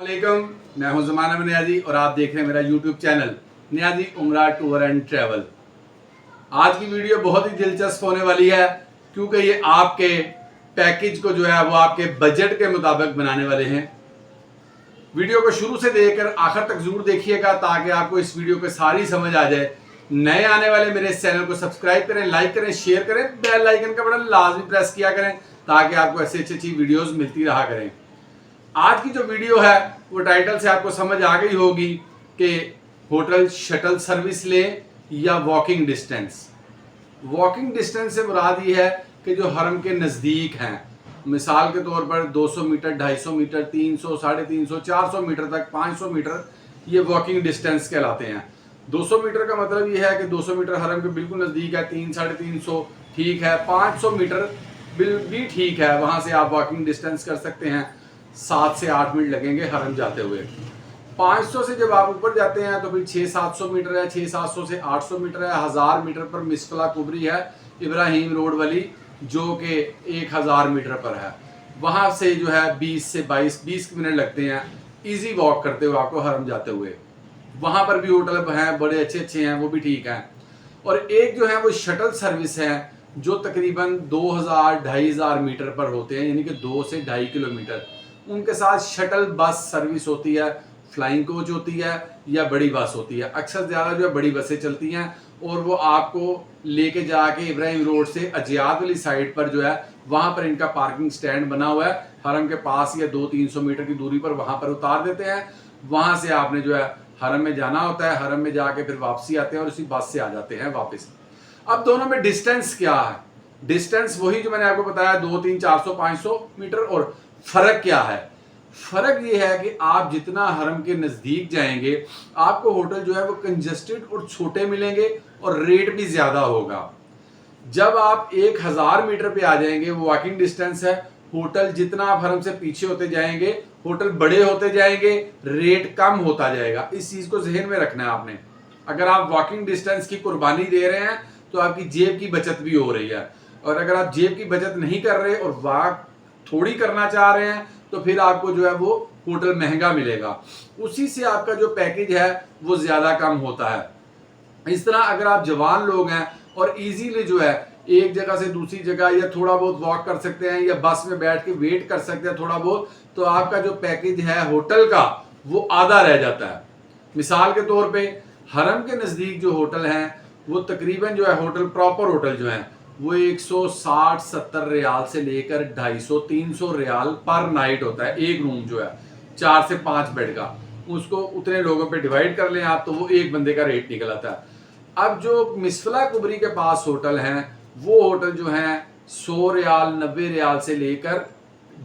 वालेकुम, मैं हूं ज़मान अहमद नियाज़ी और आप देख रहे हैं मेरा यूट्यूब चैनल नियाज़ी उमरा टूर एंड ट्रैवल। आज की वीडियो बहुत ही दिलचस्प होने वाली है क्योंकि ये आपके पैकेज को जो है वो आपके बजट के मुताबिक बनाने वाले हैं। वीडियो को शुरू से देखकर आखिर तक जरूर देखिएगा ताकि आपको इस वीडियो की सारी समझ आ जाए। नए आने वाले मेरे इस चैनल को सब्सक्राइब करें, लाइक करें, शेयर करें, बेल आइकन का बटन लाजमी प्रेस किया करें ताकि आपको ऐसी अच्छी वीडियोस मिलती रहा करें। आज की जो वीडियो है वो टाइटल से आपको समझ आ गई होगी कि होटल शटल सर्विस लें या वॉकिंग डिस्टेंस। वॉकिंग डिस्टेंस से मुराद ये है कि जो हरम के नज़दीक हैं, मिसाल के तौर पर 200 मीटर, 250 मीटर, 300, 350, 400 मीटर तक, 500 मीटर, ये वॉकिंग डिस्टेंस कहलाते हैं। 200 मीटर का मतलब ये है कि 200 मीटर हरम के बिल्कुल नज़दीक है, 300-350 ठीक है, 500 मीटर भी ठीक है, वहाँ से आप वॉकिंग डिस्टेंस कर सकते हैं। 7 से 8 मिनट लगेंगे हरम जाते हुए। 500 से जब आप ऊपर जाते हैं तो फिर 600-700 मीटर है, 600-700 से 800 मीटर है, 1000 मीटर पर मिसफला कुबरी है इब्राहिम रोड वाली, जो कि 1000 मीटर पर है। वहाँ से जो है 20 से 22 मिनट लगते हैं इजी वॉक करते हुए आपको हरम जाते हुए। वहाँ पर भी होटल हैं, बड़े अच्छे अच्छे हैं, वो भी ठीक हैं। और एक जो है वो शटल सर्विस है जो तकरीबन 2000-2500 मीटर पर होते हैं, यानी कि 2 से 2.5 किलोमीटर। उनके साथ शटल बस सर्विस होती है, फ्लाइंग कोच होती है या बड़ी बस होती है। अक्सर ज़्यादा जो है बड़ी बसें चलती हैं और वो आपको लेके जाके इब्राहिम रोड से अजियात वाली साइड पर जो है वहाँ पर इनका पार्किंग स्टैंड बना हुआ है, हरम के पास या 200-300 मीटर की दूरी पर वहाँ पर उतार देते हैं। वहाँ से आपने जो है हरम में जाना होता है, हरम में जाके फिर वापसी आते हैं और उसी बस से आ जाते हैं वापस। अब दोनों में डिस्टेंस क्या है? डिस्टेंस वही जो मैंने आपको बताया, 200, 300, 400, 500 मीटर। और फर्क क्या है? फर्क ये है कि आप जितना हरम के नजदीक जाएंगे आपको होटल जो है वो कंजेस्टेड और छोटे मिलेंगे और रेट भी ज्यादा होगा। जब आप 1000 मीटर पे आ जाएंगे, वो वॉकिंग डिस्टेंस है, होटल जितना आप हरम से पीछे होते जाएंगे होटल बड़े होते जाएंगे, रेट कम होता जाएगा। इस चीज को जहन में रखना है आपने। अगर आप वॉकिंग डिस्टेंस की कुर्बानी दे रहे हैं तो आपकी जेब की बचत भी हो रही है, और अगर आप जेब की बचत नहीं कर रहे और वॉक थोड़ी करना चाह रहे हैं तो फिर आपको जो है वो होटल महंगा मिलेगा, उसी से आपका जो पैकेज है वो ज्यादा कम होता है। इस तरह अगर आप जवान लोग हैं और इजीली जो है एक जगह से दूसरी जगह या थोड़ा बहुत वॉक कर सकते हैं या बस में बैठ के वेट कर सकते हैं थोड़ा बहुत, तो आपका जो पैकेज है होटल का वो आधा रह जाता है। मिसाल के तौर पे हरम के नज़दीक जो होटल हैं वो तकरीबन जो है होटल प्रॉपर होटल जो है वो 160-70 रियाल से लेकर 250-300 रियाल पर नाइट होता है। एक रूम जो है 4 से 5 बेड का, उसको उतने लोगों पे डिवाइड कर लें आप तो वो एक बंदे का रेट निकल आता है। अब जो मिसफला कुबरी के पास होटल हैं वो होटल जो हैं 100 रियाल, 90 रियाल से लेकर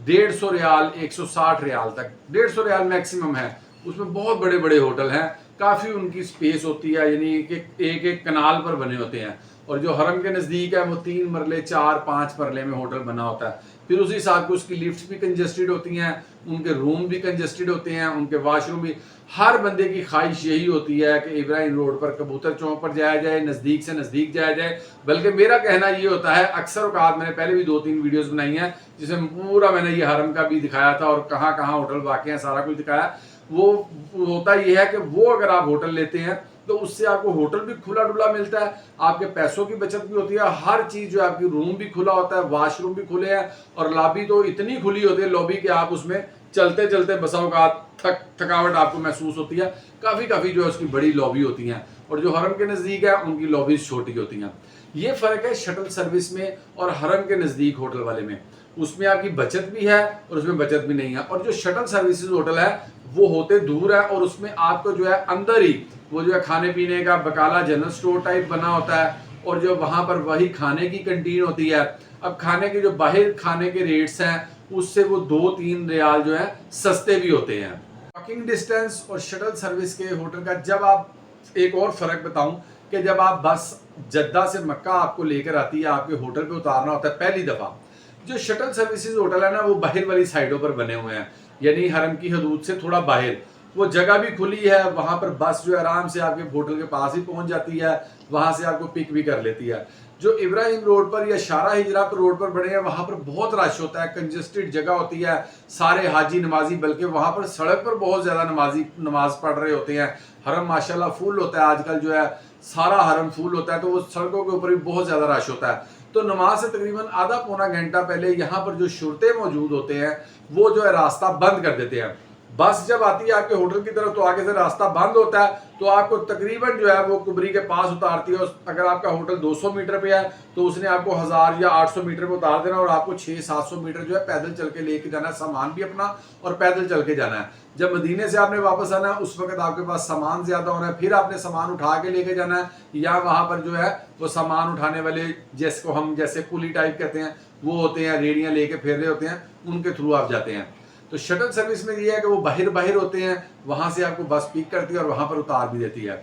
150 रियाल, 160 रियाल तक। 150 रियाल मैक्सिमम है, उसमें बहुत बड़े बड़े होटल हैं, काफ़ी उनकी स्पेस होती है, यानी कि एक एक कनाल पर बने होते हैं। और जो हरम के नज़दीक है वो 3 मरले 4-5 मरले में होटल बना होता है। फिर उसी हिसाब से उसकी लिफ्ट भी कंजेस्टेड होती हैं, उनके रूम भी कंजेस्टेड होते हैं, उनके वाशरूम भी। हर बंदे की ख्वाहिश यही होती है कि इब्राहिम रोड पर कबूतर चौक पर जाया जाए, नज़दीक से नज़दीक जाया जाए। बल्कि मेरा कहना ये होता है, अक्सर औकात मैंने पहले भी 2-3 वीडियोस बनाई हैं जिसमें पूरा मैंने ये हरम का भी दिखाया था और कहाँ कहाँ होटल वाक़ हैं, सारा कुछ दिखाया। वो होता ये है कि वो अगर आप होटल लेते हैं तो उससे आपको होटल भी खुला डुला मिलता है, आपके पैसों की बचत भी होती है, हर चीज़ जो है आपकी रूम भी खुला होता है, वाशरूम भी खुले हैं, और लॉबी तो इतनी खुली होती है लॉबी कि आप उसमें चलते चलते बसाओ का थकावट आपको महसूस होती है। काफ़ी जो है उसकी बड़ी लॉबी होती हैं, और जो हरम के नज़दीक है उनकी लॉबीज छोटी होती हैं। ये फ़र्क है शटल सर्विस में और हरम के नज़दीक होटल वाले में। उसमें आपकी बचत भी है और उसमें बचत भी नहीं है। और जो शटल सर्विसेज होटल है वो होते दूर है और उसमें आपको जो है अंदर ही वो जो है खाने पीने का बकाला जनरल स्टोर टाइप बना होता है, और जो वहाँ पर वही खाने की कंटीन होती है। अब खाने के जो बाहर खाने के रेट्स हैं उससे वो 2-3 रियाल जो है सस्ते भी होते हैं। वॉकिंग डिस्टेंस और शटल सर्विस के होटल का जब आप एक और फ़र्क बताऊं कि जब आप बस जद्दा से मक्का आपको लेकर आती है, आपके होटल पे उतारना होता है पहली दफ़ा, जो शटल सर्विसेज होटल है ना वो बाहर वाली साइडों पर बने हुए हैं, यानी हरम की हदूद से थोड़ा बाहर। वो जगह भी खुली है, वहाँ पर बस जो आराम से आपके होटल के पास ही पहुँच जाती है, वहाँ से आपको पिक भी कर लेती है। जो इब्राहिम रोड पर या शारा हिजरा पर रोड पर बने हैं वहां पर बहुत रश होता है, कंजेस्टेड जगह होती है, सारे हाजी नमाजी, बल्कि वहां पर सड़क पर बहुत ज्यादा नमाजी नमाज पढ़ रहे होते हैं। हरम माशाल्लाह फुल होता है, आजकल जो है सारा हरम फुल होता है, तो वो सड़कों के ऊपर भी बहुत ज्यादा रश होता है। तो नमाज से तकरीबन आधा पौना घंटा पहले यहाँ पर जो शुरते मौजूद होते हैं वो जो है रास्ता बंद कर देते हैं। बस जब आती है आपके होटल की तरफ तो आगे से रास्ता बंद होता है, तो आपको तकरीबन जो है वो कुबरी के पास उतारती है। अगर आपका होटल 200 मीटर पे है तो उसने आपको 1000 या 800 मीटर पे उतार देना, और आपको 600-700 मीटर जो है पैदल चल के लेके जाना है, सामान भी अपना और पैदल चल के जाना है। जब मदीने से आपने वापस आना है उस वक्त आपके पास सामान ज्यादा होना है, फिर आपने सामान उठा के लेके जाना है, या वहां पर जो है वो सामान उठाने वाले जिसको हम जैसे कुली टाइप कहते हैं वो होते हैं, रेडियां लेके फेर रहे होते हैं, उनके थ्रू आप जाते हैं। तो शटल सर्विस में ये है कि वो बाहर होते हैं, वहां से आपको बस पिक करती है और वहां पर उतार भी देती है।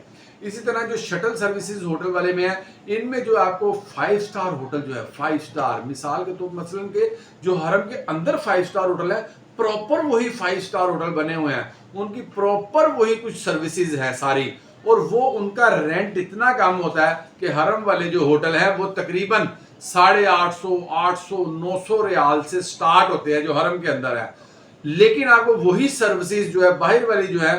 इसी तरह जो शटल सर्विसेज होटल वाले में है, इनमें जो आपको 5 स्टार होटल जो है, 5 स्टार मिसाल के तो मसलन के जो हरम के अंदर 5 स्टार होटल है, प्रॉपर वही 5 स्टार होटल बने हुए हैं, उनकी प्रॉपर वही कुछ सर्विसेज है सारी, और वो उनका रेंट इतना कम होता है कि हरम वाले जो होटल है वो तकरीबन 850, 800, 900 रियाल से स्टार्ट होते हैं जो हरम के अंदर है। लेकिन आपको वही सर्विसेज जो है बाहर वाली जो है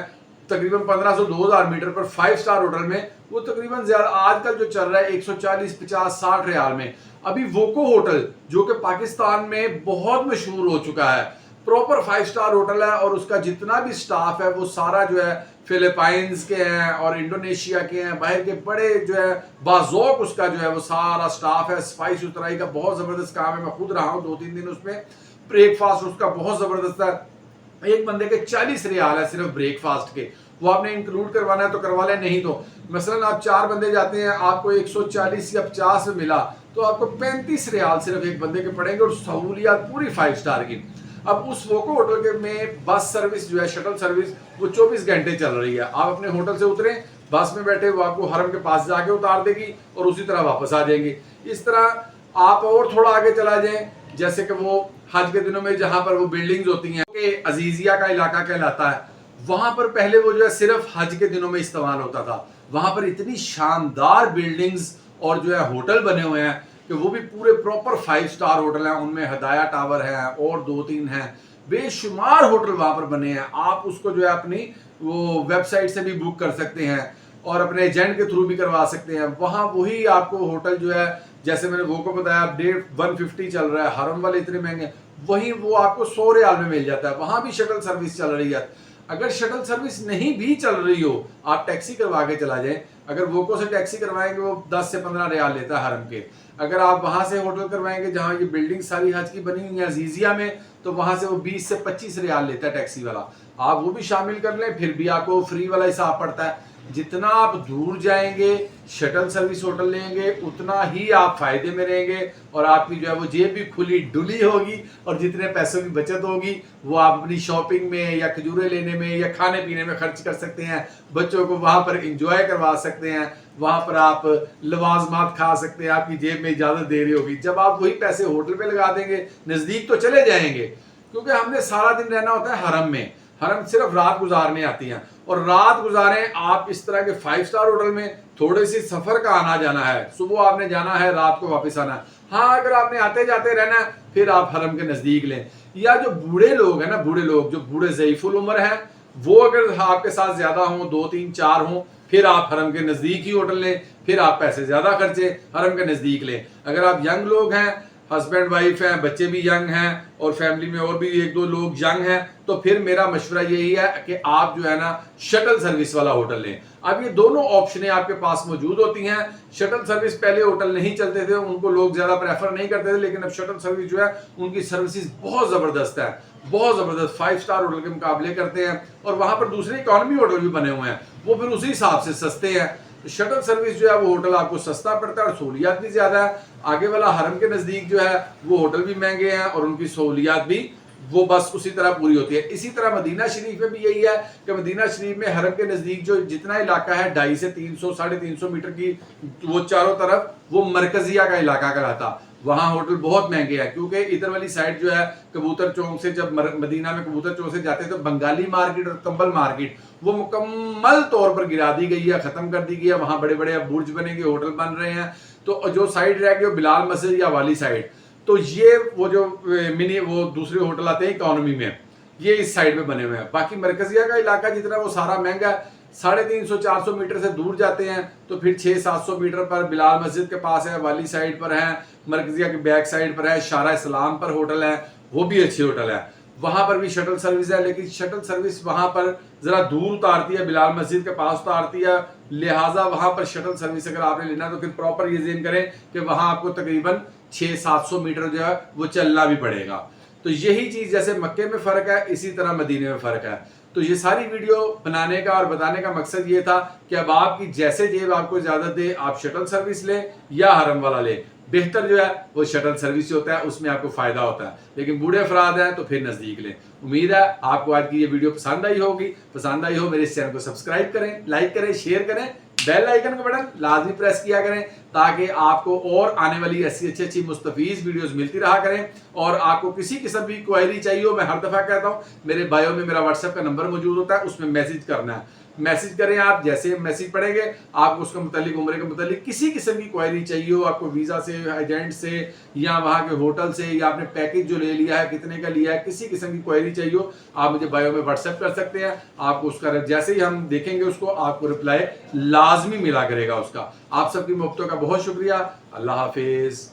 तकरीबन 1500-2000 मीटर पर 5 स्टार होटल में वो तकरीबन ज्यादा आजकल जो चल रहा है 140, 50, 60 रियाल में। अभी वोको होटल जो कि पाकिस्तान में बहुत मशहूर हो चुका है, प्रॉपर 5 स्टार होटल है, और उसका जितना भी स्टाफ है वो सारा जो है फिलीपाइंस के हैं और इंडोनेशिया के हैं, बाहर के बड़े जो है बाज़ौक उसका जो है वो सारा स्टाफ है। सफाई सुथराई का बहुत जबरदस्त काम है, मैं खुद रहा हूँ 2-3 दिन उसमें। ब्रेकफास्ट उसका बहुत जबरदस्त है, एक बंदे के 40 रियाल है सिर्फ ब्रेकफास्ट के, वो आपने इंक्लूड करवाना है तो करवा लें, नहीं तो मसलन आप 4 बंदे जाते हैं, आपको 140 या 50 में मिला तो आपको 35 रियाल सिर्फ एक बंदे के पड़ेंगे, और सहूलियात पूरी 5 स्टार की। अब उस वोको होटल के में बस सर्विस जो है, शटल सर्विस, वो 24 घंटे चल रही है। आप अपने होटल से उतरें, बस में बैठे, वो आपको हरम के पास जाके उतार देगी और उसी तरह वापस आ जाएंगी। इस तरह आप और थोड़ा आगे चला जाए, जैसे कि वो हज के दिनों में जहां पर वो बिल्डिंग्स होती हैं कि अजीजिया का इलाका कहलाता है, वहां पर पहले वो जो है सिर्फ हज के दिनों में इस्तेमाल होता था। वहां पर इतनी शानदार बिल्डिंग्स और जो है होटल बने हुए हैं कि वो भी पूरे प्रॉपर 5 स्टार होटल हैं, उनमें हदाया टावर है और 2-3 हैं, बेशुमार होटल वहां पर बने हैं। आप उसको जो है अपनी वो वेबसाइट से भी बुक कर सकते हैं और अपने एजेंट के थ्रू भी करवा सकते हैं। वहां वही आपको होटल जो है, जैसे मैंने वो को बताया 150 चल रहा है, हरम वाले इतने महंगे, वही वो आपको 100 रियाल में मिल जाता है। वहां भी शटल सर्विस चल रही है। अगर शटल सर्विस नहीं भी चल रही हो, आप टैक्सी करवा के चला जाए। अगर वोको से टैक्सी करवाएंगे वो 10 से 15 रियाल लेता है हरम के। अगर आप वहां से होटल करवाएंगे जहां ये बिल्डिंग सारी हज की बनी हुई है अजीजिया में, तो वहां से वो 20 से 25 रियाल लेता है टैक्सी वाला। आप वो भी शामिल कर लें, फिर भी आपको फ्री वाला हिसाब पड़ता है। जितना आप दूर जाएंगे शटल सर्विस होटल लेंगे उतना ही आप फायदे में रहेंगे, और आपकी जो है वो जेब भी खुली डुली होगी, और जितने पैसों की बचत होगी वो आप अपनी शॉपिंग में या खजूरें लेने में या खाने पीने में खर्च कर सकते हैं। बच्चों को वहां पर इंजॉय करवा सकते हैं, वहां पर आप लवाजमात खा सकते हैं, आपकी जेब में इजाजत दे रही होगी। जब आप वही पैसे होटल पे लगा देंगे, नजदीक तो चले जाएंगे, क्योंकि हमने सारा दिन रहना होता है हरम में, हरम सिर्फ रात गुजारने आती हैं, और रात गुजारें आप इस तरह के 5 स्टार होटल में, थोड़े सी सफर का आना जाना है, सुबह आपने जाना है, रात को वापस आना है। हाँ, अगर आपने आते जाते रहना है फिर आप हरम के नजदीक लें। या जो बूढ़े लोग हैं ना, बूढ़े लोग जो बूढ़े ज़ईफुल उम्र हैं, वो अगर आपके साथ ज्यादा हों, 2, 3, 4 हों, फिर आप हरम के नजदीक ही होटल लें, फिर आप पैसे ज्यादा खर्चे, हरम के नजदीक लें। अगर आप यंग लोग हैं, हस्बैंड वाइफ हैं, बच्चे भी यंग हैं और फैमिली में और भी 1-2 लोग यंग हैं, तो फिर मेरा मशवरा यही है कि आप जो है ना शटल सर्विस वाला होटल लें। अब ये दोनों ऑप्शनें आपके पास मौजूद होती हैं। शटल सर्विस पहले होटल नहीं चलते थे, उनको लोग ज्यादा प्रेफर नहीं करते थे, लेकिन अब शटल सर्विस जो है उनकी सर्विसेज बहुत जबरदस्त है, बहुत जबरदस्त 5 स्टार होटल के मुकाबले करते हैं। और वहां पर दूसरे इकोनॉमी होटल भी बने हुए हैं, वो फिर उसी हिसाब से सस्ते हैं। शटल सर्विस जो है वो होटल आपको सस्ता पड़ता है और सहूलियात भी ज्यादा है। आगे वाला हरम के नजदीक जो है वो होटल भी महंगे हैं और उनकी सहूलियात भी वो बस उसी तरह पूरी होती है। इसी तरह मदीना शरीफ में भी यही है कि मदीना शरीफ में हरम के नजदीक जो जितना इलाका है 250 से 300, 350 मीटर की वो चारों तरफ वो मरकजिया का इलाका कहलाता। वहां होटल बहुत महंगे हैं, क्योंकि इधर वाली साइड जो है कबूतर चौक से, जब मदीना में कबूतर चौक से जाते हैं तो बंगाली मार्केट और कंबल मार्केट वो मुकम्मल तौर पर गिरा दी गई है, खत्म कर दी गई है। वहां बड़े बड़े अब बुर्ज बनेंगे, होटल बन रहे हैं, तो जो साइड रह गई वो बिलाल मस्जिद या वाली साइड, तो ये वो जो मिनी वो दूसरे होटल आते हैं इकोनॉमी में, ये इस साइड में बने हुए हैं। बाकी मरकजिया का इलाका जितना वो सारा महंगा है, 350-400 मीटर से दूर जाते हैं तो फिर 600-700 मीटर पर बिलाल मस्जिद के पास है, वाली साइड पर है, मरकजिया के बैक साइड पर है, शारा इस्लाम पर होटल है, वो भी अच्छी होटल है, वहां पर भी शटल सर्विस है। लेकिन शटल सर्विस वहां पर जरा दूर उतारती है, बिलाल मस्जिद के पास उतारती है, लिहाजा वहां पर शटल सर्विस अगर आपने लेना तो फिर प्रॉपर यकीन करें कि वहां आपको तकरीबन 600-700 मीटर जो है वो चलना भी पड़ेगा। तो यही चीज जैसे मक्के में फर्क है, इसी तरह मदीने में फर्क है। तो ये सारी वीडियो बनाने का और बताने का मकसद ये था कि अब आपकी जैसे जेब आपको इजाजत दे आप शटल सर्विस लें या हरम वाला लें, बेहतर जो है वो शटल सर्विस होता है, उसमें आपको फायदा होता है। लेकिन बूढ़े अफराद हैं तो फिर नजदीक लें। उम्मीद है आपको आज की ये वीडियो पसंद आई होगी। पसंद आई हो मेरे इस चैनल को सब्सक्राइब करें, लाइक करें, शेयर करें, बेल आइकन का बटन लाजमी प्रेस किया करें ताकि आपको और आने वाली ऐसी अच्छी मुस्तफीज वीडियोस मिलती रहा करें। और आपको किसी किस्म की क्वेरी चाहिए हो, मैं हर दफा कहता हूं मेरे बायो में मेरा व्हाट्सएप का नंबर मौजूद होता है, उसमें मैसेज करना है। मैसेज करें आप, जैसे मैसेज पढ़ेंगे आपको उसके मुतालिक उम्र के मुतालिक किसी किस्म की क्वेरी चाहिए हो, आपको वीजा से, एजेंट से या वहां के होटल से, या आपने पैकेज जो ले लिया है कितने का लिया है, किसी किस्म की क्वेरी चाहिए हो आप मुझे बायो में व्हाट्सएप कर सकते हैं। आपको उसका जैसे ही हम देखेंगे उसको आपको रिप्लाई लाजमी मिला करेगा उसका। आप सबकी मोहब्बतों का बहुत शुक्रिया। अल्लाह हाफिज।